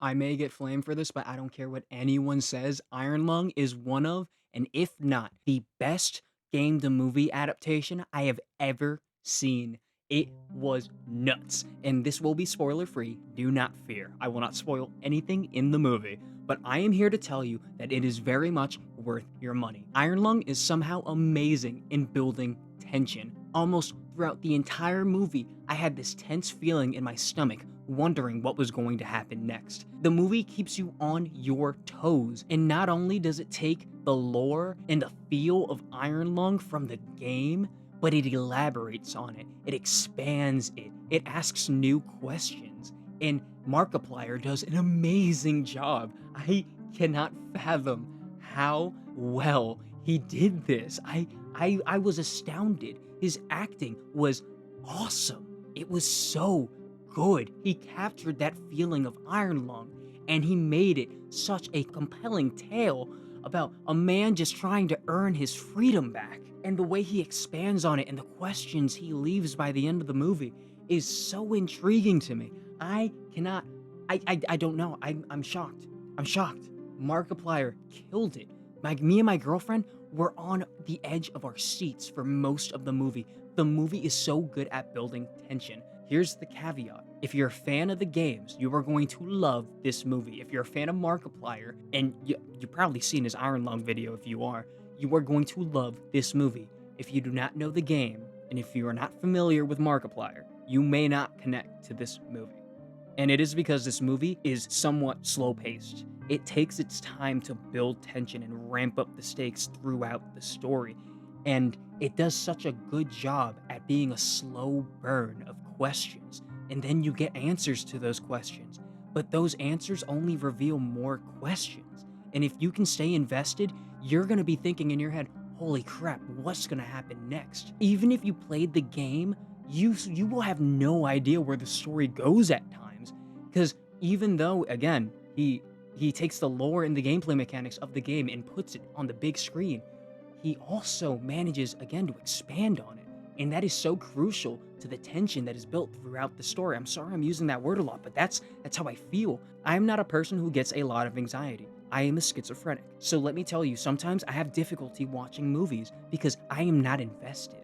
I may get flamed for this, but I don't care what anyone says. Iron Lung is one of, and if not, the best game to movie adaptation I have ever seen. It was nuts. And this will be spoiler free. Do not fear. I will not spoil anything in the movie. But I am here to tell you that it is very much worth your money. Iron Lung is somehow amazing in building tension. Almost throughout the entire movie, I had this tense feeling in my stomach, wondering what was going to happen next. The movie keeps you on your toes, and not only does it take the lore and the feel of Iron Lung from the game, but it elaborates on it, it expands it, it asks new questions, and Markiplier does an amazing job. I cannot fathom how well he did this. I was astounded. His acting was awesome. It was so good. He captured that feeling of Iron Lung, and he made it such a compelling tale about a man just trying to earn his freedom back. And the way he expands on it and the questions he leaves by the end of the movie is so intriguing to me. I cannot, I don't know. I'm shocked. I'm shocked. Markiplier killed it. Me and my girlfriend were on the edge of our seats for most of the movie. The movie is so good at building tension. Here's the caveat. If you're a fan of the games, you are going to love this movie. If you're a fan of Markiplier, and you've probably seen his Iron Lung video if you are going to love this movie. If you do not know the game, and if you are not familiar with Markiplier, you may not connect to this movie. And it is because this movie is somewhat slow-paced. It takes its time to build tension and ramp up the stakes throughout the story. And it does such a good job at being a slow burn of questions. And then you get answers to those questions. But those answers only reveal more questions. And if you can stay invested, you're going to be thinking in your head, holy crap, what's going to happen next? Even if you played the game, you will have no idea where the story goes at times. Because even though, again, he takes the lore and the gameplay mechanics of the game and puts it on the big screen, he also manages, again, to expand on it. And that is so crucial to the tension that is built throughout the story. I'm sorry I'm using that word a lot, but that's how I feel. I am not a person who gets a lot of anxiety. I am a schizophrenic. So let me tell you, sometimes I have difficulty watching movies because I am not invested.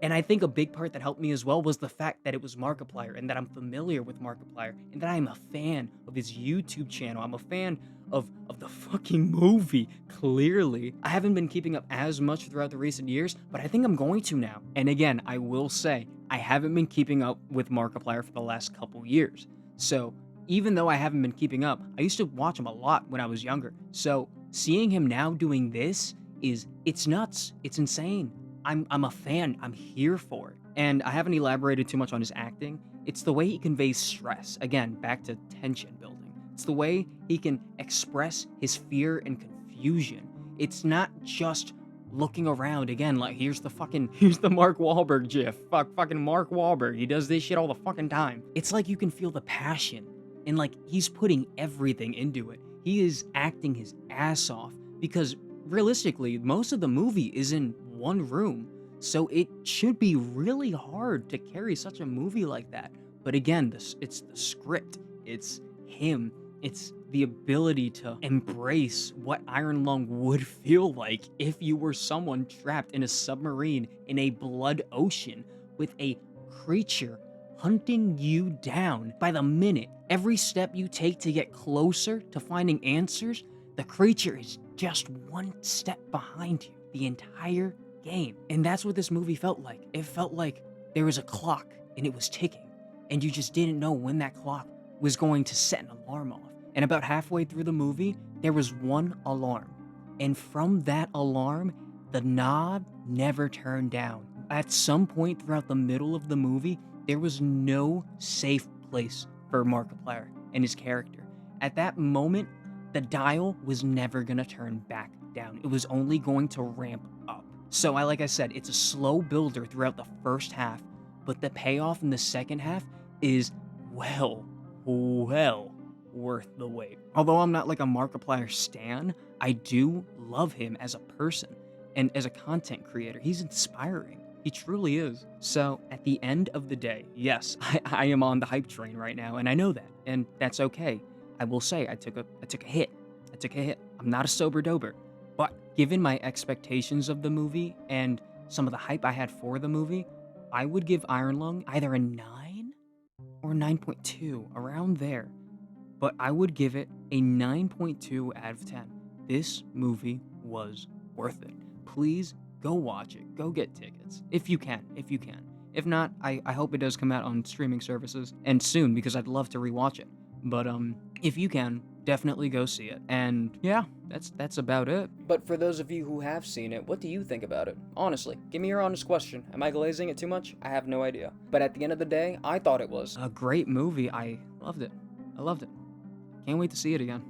And I think a big part that helped me as well was the fact that it was Markiplier and that I'm familiar with Markiplier and that I'm a fan of his YouTube channel. I'm a fan of the fucking movie, clearly. I haven't been keeping up as much throughout the recent years, but I think I'm going to now. And again, I will say, I haven't been keeping up with Markiplier for the last couple years. So even though I haven't been keeping up, I used to watch him a lot when I was younger. So seeing him now doing this it's nuts. It's insane. I'm a fan. I'm here for it. And I haven't elaborated too much on his acting. It's the way he conveys stress. Again, back to tension building. It's the way he can express his fear and confusion. It's not just looking around again like here's the Mark Wahlberg gif. Fucking Mark Wahlberg. He does this shit all the fucking time. It's like you can feel the passion and like he's putting everything into it. He is acting his ass off because realistically, most of the movie is in one room. So it should be really hard to carry such a movie like that. But again, it's the script. It's him. It's the ability to embrace what Iron Lung would feel like if you were someone trapped in a submarine in a blood ocean with a creature hunting you down by the minute. Every step you take to get closer to finding answers, the creature is just one step behind you the entire game. And that's what this movie felt like. It felt like there was a clock and it was ticking, and you just didn't know when that clock was going to set an alarm off. And about halfway through the movie, there was one alarm. And from that alarm, the knob never turned down. At some point throughout the middle of the movie, there was no safe place for Markiplier and his character. At that moment, the dial was never gonna turn back down. It was only going to ramp up. So like I said, it's a slow builder throughout the first half, but the payoff in the second half is well worth the wait. Although I'm not like a Markiplier stan, I do love him as a person and as a content creator. He's inspiring. He truly is. So at the end of the day, yes, I am on the hype train right now, and I know that, and that's okay. I will say I took a hit. I took a hit. I'm not a sober dober. But given my expectations of the movie and some of the hype I had for the movie, I would give Iron Lung either a 9 or 9.2, around there. But I would give it a 9.2 out of 10. This movie was worth it. Please go watch it. Go get tickets. If you can. If not, I hope it does come out on streaming services and soon, because I'd love to rewatch it. But if you can, definitely go see it. And yeah, that's about it. But for those of you who have seen it, what do you think about it? Honestly, give me your honest question. Am I glazing it too much? I have no idea. But at the end of the day, I thought it was a great movie. I loved it. Can't wait to see it again.